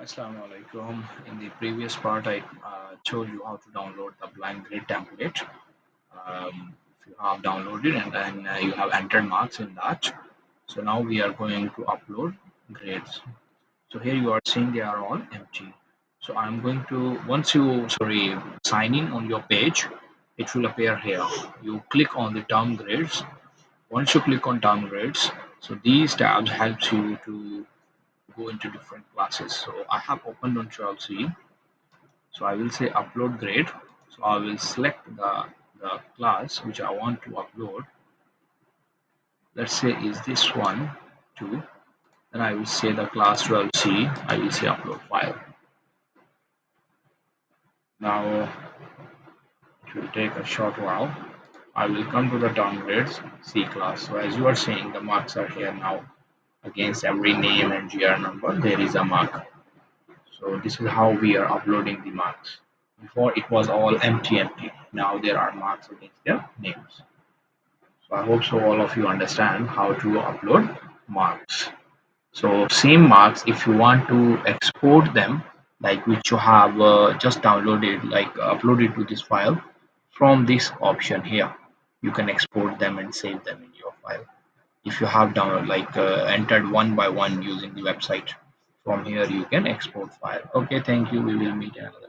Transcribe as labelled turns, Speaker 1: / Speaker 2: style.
Speaker 1: Assalamu alaikum. In the previous part, I showed you how to download the blind grade template. If you have downloaded and then you have entered marks in that. So now we are going to upload grades. So here you are seeing they are all empty. So I'm going to, once you, sign in on your page, it will appear here. You click on the term grades. Once you click on term grades, so these tabs helps you to go into different classes. So I have opened on 12C. So I will say upload grade. So I will select the class which I want to upload. Let's say is this one too. Then I will say the class 12C. I will say upload file. Now it will take a short while. I will come to the downgrades C class. So as you are seeing, the marks are here now. Against every name and GR number, there is a mark. So this is how we are uploading the marks. Before it was all empty. Now there are marks against their names. So I hope so all of you understand how to upload marks. So same marks, if you want to export them, like which you have just downloaded, like uploaded to this file, from this option here, you can export them and save them in your file. If you have downloaded, like entered one by one using the website, from here you can export file. Okay, thank you. We will meet in another.